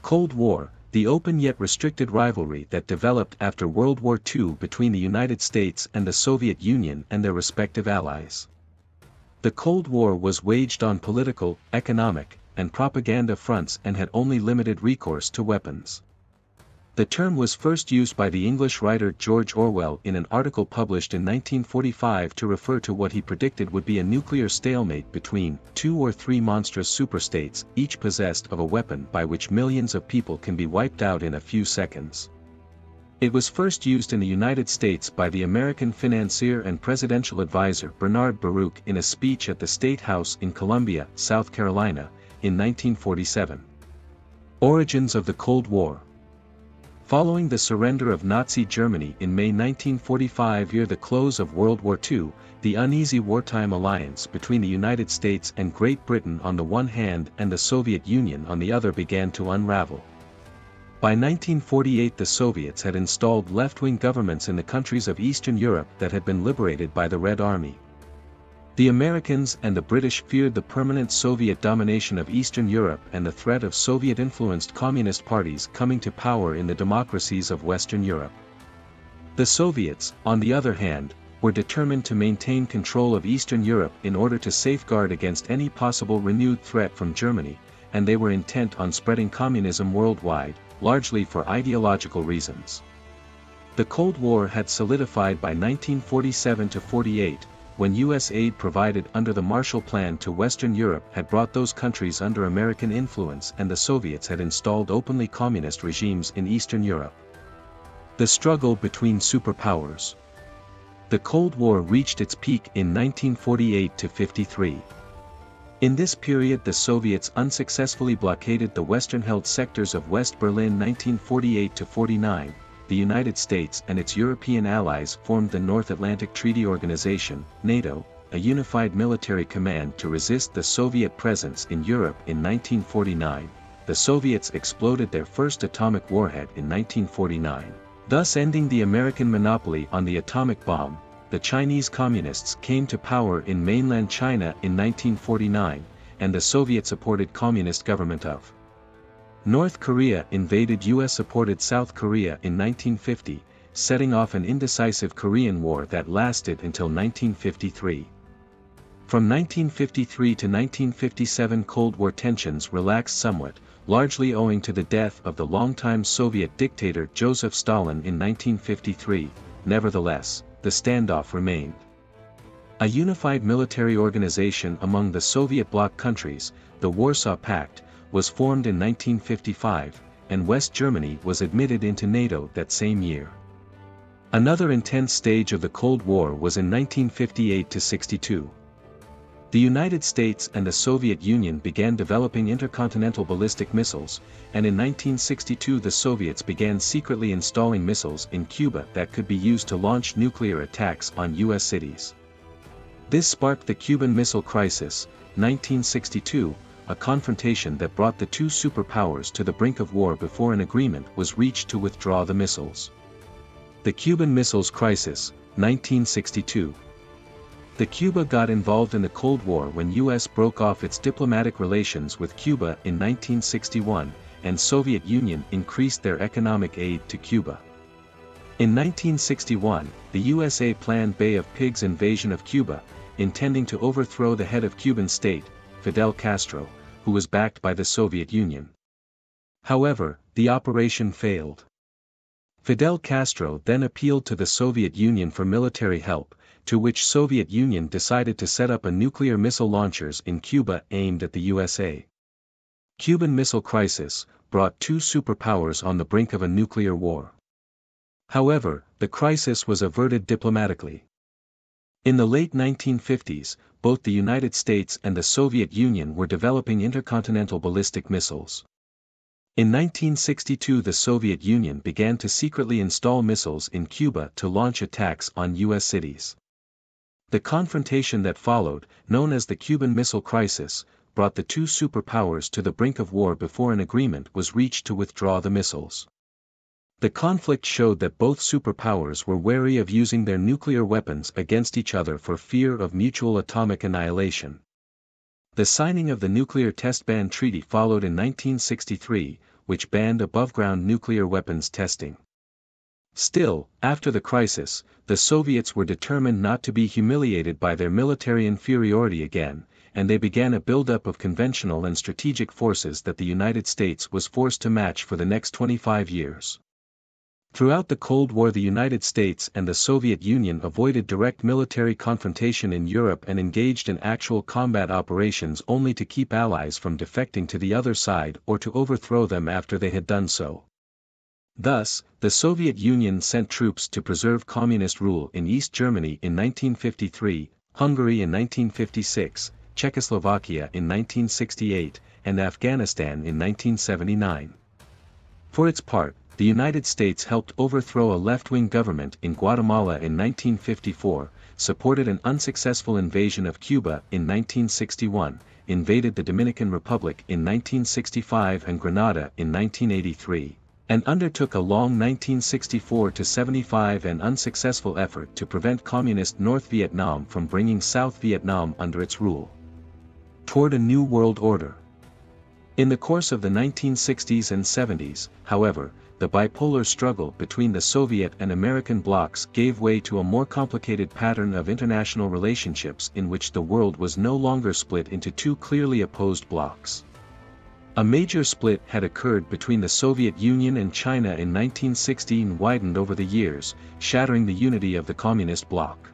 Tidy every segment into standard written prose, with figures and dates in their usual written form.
Cold War, the open yet restricted rivalry that developed after World War II between the United States and the Soviet Union and their respective allies. The Cold War was waged on political, economic, and propaganda fronts and had only limited recourse to weapons. The term was first used by the English writer George Orwell in an article published in 1945 to refer to what he predicted would be a nuclear stalemate between two or three monstrous superstates, each possessed of a weapon by which millions of people can be wiped out in a few seconds. It was first used in the United States by the American financier and presidential advisor Bernard Baruch in a speech at the State House in Columbia, South Carolina, in 1947. Origins of the Cold War. Following the surrender of Nazi Germany in May 1945 near the close of World War II, the uneasy wartime alliance between the United States and Great Britain on the one hand and the Soviet Union on the other began to unravel. By 1948 the Soviets had installed left-wing governments in the countries of Eastern Europe that had been liberated by the Red Army. The Americans and the British feared the permanent Soviet domination of Eastern Europe and the threat of Soviet-influenced communist parties coming to power in the democracies of Western Europe. The Soviets, on the other hand, were determined to maintain control of Eastern Europe in order to safeguard against any possible renewed threat from Germany, and they were intent on spreading communism worldwide, largely for ideological reasons. The Cold War had solidified by 1947–48, when U.S. aid provided under the Marshall Plan to Western Europe had brought those countries under American influence and the Soviets had installed openly communist regimes in Eastern Europe. The struggle between superpowers. The Cold War reached its peak in 1948–53. In this period the Soviets unsuccessfully blockaded the western-held sectors of West Berlin. 1948–49, the United States and its European allies formed the North Atlantic Treaty Organization, NATO, a unified military command to resist the Soviet presence in Europe. In 1949, the Soviets exploded their first atomic warhead in 1949, thus ending the American monopoly on the atomic bomb. The Chinese Communists came to power in mainland China in 1949, and the Soviet-supported Communist government of North Korea invaded US-supported South Korea in 1950, setting off an indecisive Korean War that lasted until 1953. From 1953 to 1957 Cold War tensions relaxed somewhat, largely owing to the death of the longtime Soviet dictator Joseph Stalin in 1953, nevertheless, the standoff remained. A unified military organization among the Soviet bloc countries, the Warsaw Pact, was formed in 1955, and West Germany was admitted into NATO that same year. Another intense stage of the Cold War was in 1958–62. The United States and the Soviet Union began developing intercontinental ballistic missiles, and in 1962 the Soviets began secretly installing missiles in Cuba that could be used to launch nuclear attacks on U.S. cities. This sparked the Cuban Missile Crisis, 1962, a confrontation that brought the two superpowers to the brink of war before an agreement was reached to withdraw the missiles. The Cuban Missiles Crisis, 1962. The Cuba got involved in the Cold War when U.S. broke off its diplomatic relations with Cuba in 1961, and Soviet Union increased their economic aid to Cuba. In 1961, the USA planned Bay of Pigs invasion of Cuba, intending to overthrow the head of Cuban state, Fidel Castro, who was backed by the Soviet Union. However, the operation failed. Fidel Castro then appealed to the Soviet Union for military help, to which Soviet Union decided to set up a nuclear missile launchers in Cuba aimed at the USA. Cuban Missile Crisis brought two superpowers on the brink of a nuclear war. However, the crisis was averted diplomatically. In the late 1950s, both the United States and the Soviet Union were developing intercontinental ballistic missiles. In 1962 the Soviet Union began to secretly install missiles in Cuba to launch attacks on U.S. cities. The confrontation that followed, known as the Cuban Missile Crisis, brought the two superpowers to the brink of war before an agreement was reached to withdraw the missiles. The conflict showed that both superpowers were wary of using their nuclear weapons against each other for fear of mutual atomic annihilation. The signing of the Nuclear Test Ban Treaty followed in 1963, which banned above-ground nuclear weapons testing. Still, after the crisis, the Soviets were determined not to be humiliated by their military inferiority again, and they began a buildup of conventional and strategic forces that the United States was forced to match for the next 25 years. Throughout the Cold War, the United States and the Soviet Union avoided direct military confrontation in Europe and engaged in actual combat operations only to keep allies from defecting to the other side or to overthrow them after they had done so. Thus, the Soviet Union sent troops to preserve communist rule in East Germany in 1953, Hungary in 1956, Czechoslovakia in 1968, and Afghanistan in 1979. For its part, the United States helped overthrow a left-wing government in Guatemala in 1954, supported an unsuccessful invasion of Cuba in 1961, invaded the Dominican Republic in 1965 and Grenada in 1983, and undertook a long 1964-75 and unsuccessful effort to prevent Communist North Vietnam from bringing South Vietnam under its rule. Toward a new world order. In the course of the 1960s and 70s, however, the bipolar struggle between the Soviet and American blocs gave way to a more complicated pattern of international relationships in which the world was no longer split into two clearly opposed blocs. A major split had occurred between the Soviet Union and China in 1960 and widened over the years, shattering the unity of the Communist bloc.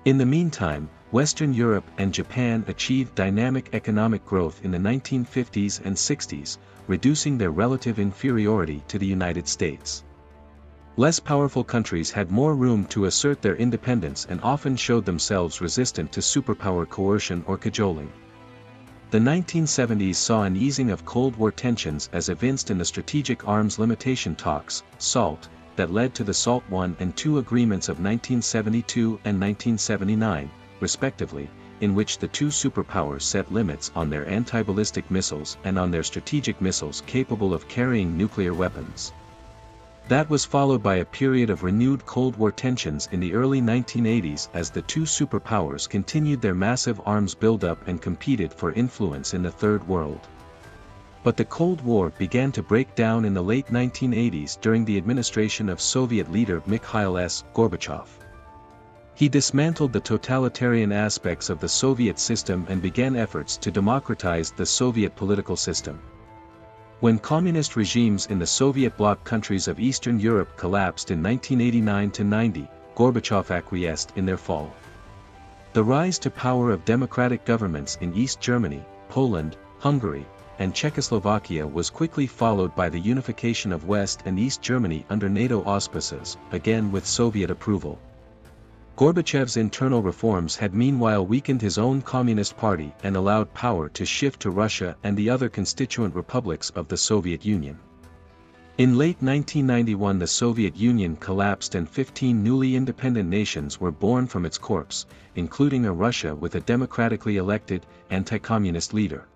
In the meantime, Western Europe and Japan achieved dynamic economic growth in the 1950s and 60s, reducing their relative inferiority to the United States. Less powerful countries had more room to assert their independence and often showed themselves resistant to superpower coercion or cajoling. The 1970s saw an easing of Cold War tensions as evinced in the Strategic Arms Limitation Talks, SALT, that led to the SALT I and II agreements of 1972 and 1979, respectively, in which the two superpowers set limits on their anti-ballistic missiles and on their strategic missiles capable of carrying nuclear weapons. That was followed by a period of renewed Cold War tensions in the early 1980s as the two superpowers continued their massive arms buildup and competed for influence in the Third World. But the Cold War began to break down in the late 1980s during the administration of Soviet leader Mikhail S. Gorbachev. He dismantled the totalitarian aspects of the Soviet system and began efforts to democratize the Soviet political system. When communist regimes in the Soviet bloc countries of Eastern Europe collapsed in 1989-90, Gorbachev acquiesced in their fall. The rise to power of democratic governments in East Germany, Poland, Hungary, and Czechoslovakia was quickly followed by the unification of West and East Germany under NATO auspices, again with Soviet approval. Gorbachev's internal reforms had meanwhile weakened his own Communist Party and allowed power to shift to Russia and the other constituent republics of the Soviet Union. In late 1991 the Soviet Union collapsed and 15 newly independent nations were born from its corpse, including a Russia with a democratically elected, anti-communist leader.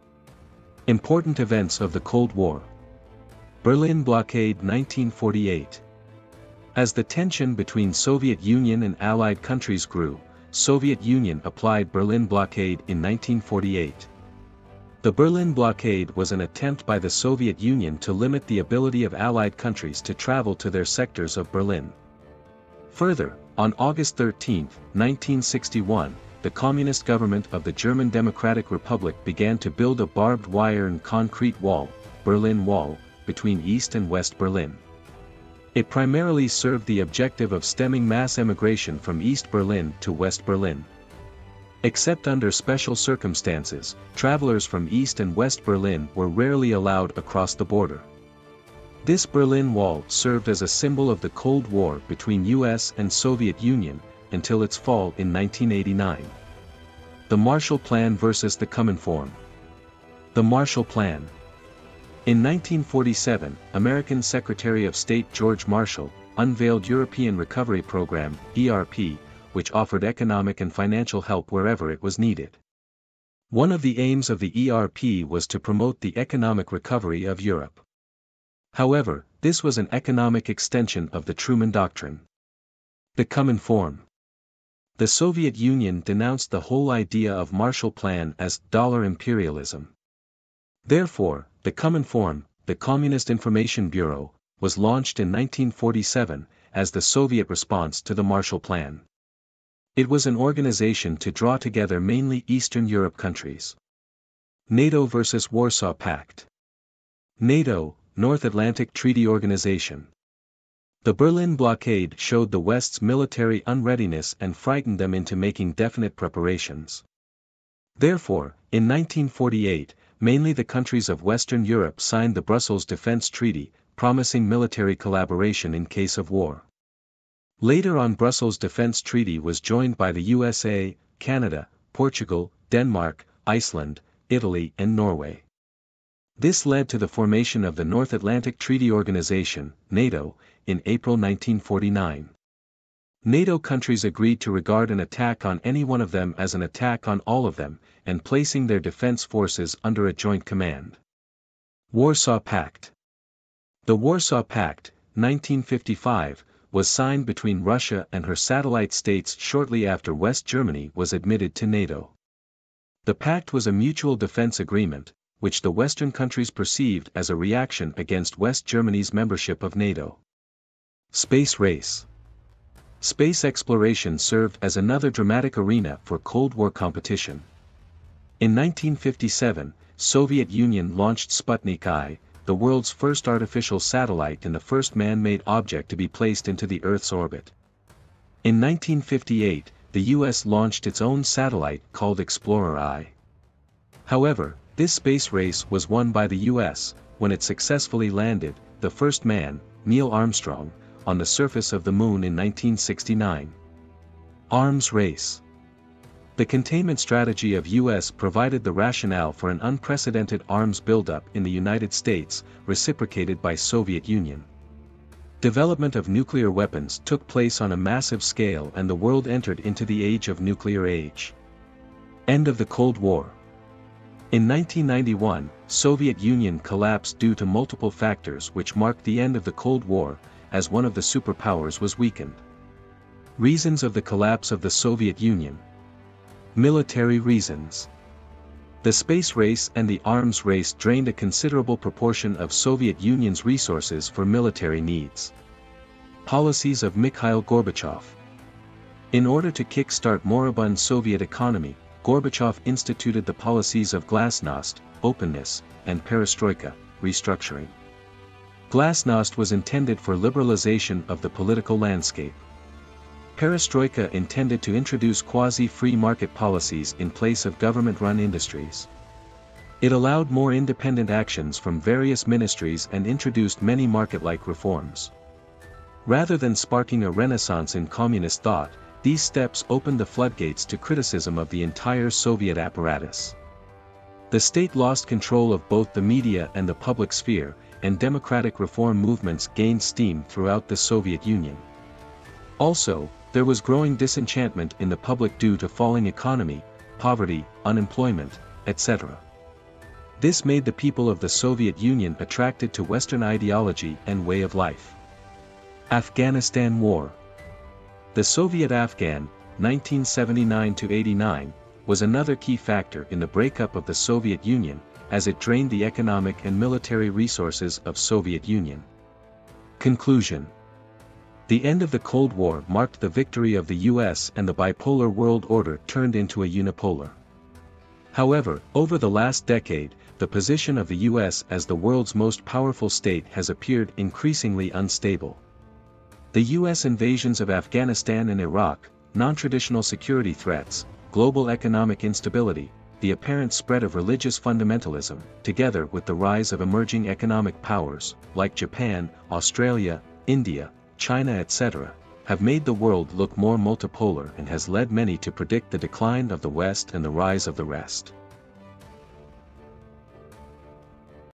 Important events of the Cold War. Berlin Blockade 1948. As the tension between Soviet Union and Allied countries grew, Soviet Union applied Berlin Blockade in 1948. The Berlin Blockade was an attempt by the Soviet Union to limit the ability of Allied countries to travel to their sectors of Berlin. Further, on August 13, 1961, the Communist government of the German Democratic Republic began to build a barbed wire and concrete wall, Berlin Wall, between East and West Berlin. It primarily served the objective of stemming mass emigration from East Berlin to West Berlin. Except under special circumstances, travelers from East and West Berlin were rarely allowed across the border. This Berlin Wall served as a symbol of the Cold War between US and Soviet Union, until its fall in 1989. The Marshall Plan versus the Cominform. The Marshall Plan. In 1947, American Secretary of State George Marshall unveiled European Recovery Program, ERP, which offered economic and financial help wherever it was needed. One of the aims of the ERP was to promote the economic recovery of Europe. However, this was an economic extension of the Truman Doctrine. The Cominform. The Soviet Union denounced the whole idea of Marshall Plan as dollar imperialism. Therefore, the Cominform, the Communist Information Bureau, was launched in 1947, as the Soviet response to the Marshall Plan. It was an organization to draw together mainly Eastern Europe countries. NATO versus Warsaw Pact. NATO, North Atlantic Treaty Organization. The Berlin blockade showed the West's military unreadiness and frightened them into making definite preparations. Therefore, in 1948, mainly the countries of Western Europe signed the Brussels Defense Treaty, promising military collaboration in case of war. Later on, Brussels Defense Treaty was joined by the USA, Canada, Portugal, Denmark, Iceland, Italy and Norway. This led to the formation of the North Atlantic Treaty Organization, NATO, in April 1949. NATO countries agreed to regard an attack on any one of them as an attack on all of them, and placing their defense forces under a joint command. Warsaw Pact. The Warsaw Pact, 1955, was signed between Russia and her satellite states shortly after West Germany was admitted to NATO. The pact was a mutual defense agreement, which the Western countries perceived as a reaction against West Germany's membership of NATO. Space race. Space exploration served as another dramatic arena for Cold War competition. In 1957, Soviet Union launched Sputnik I, the world's first artificial satellite and the first man-made object to be placed into the Earth's orbit. In 1958, the US launched its own satellite called Explorer I. However, this space race was won by the US, when it successfully landed, the first man, Neil Armstrong, on the surface of the Moon in 1969. Arms race. The containment strategy of US provided the rationale for an unprecedented arms buildup in the United States, reciprocated by Soviet Union. Development of nuclear weapons took place on a massive scale and the world entered into the age of nuclear age. End of the Cold War. In 1991, Soviet Union collapsed due to multiple factors which marked the end of the Cold War, as one of the superpowers was weakened. Reasons of the collapse of the Soviet Union. Military reasons. The space race and the arms race drained a considerable proportion of Soviet Union's resources for military needs. Policies of Mikhail Gorbachev. In order to kick-start moribund Soviet economy, Gorbachev instituted the policies of glasnost, openness, and perestroika, restructuring. Glasnost was intended for liberalization of the political landscape. Perestroika intended to introduce quasi-free market policies in place of government-run industries. It allowed more independent actions from various ministries and introduced many market-like reforms. Rather than sparking a renaissance in communist thought, these steps opened the floodgates to criticism of the entire Soviet apparatus. The state lost control of both the media and the public sphere, and democratic reform movements gained steam throughout the Soviet Union. Also, there was growing disenchantment in the public due to falling economy, poverty, unemployment, etc. This made the people of the Soviet Union attracted to Western ideology and way of life. Afghanistan War. The Soviet-Afghan, 1979–89, was another key factor in the breakup of the Soviet Union, as it drained the economic and military resources of Soviet Union. Conclusion. The end of the Cold War marked the victory of the US and the bipolar world order turned into a unipolar. However, over the last decade, the position of the US as the world's most powerful state has appeared increasingly unstable. The US invasions of Afghanistan and Iraq, non-traditional security threats, global economic instability, the apparent spread of religious fundamentalism, together with the rise of emerging economic powers, like Japan, Australia, India, China etc., have made the world look more multipolar and has led many to predict the decline of the West and the rise of the rest.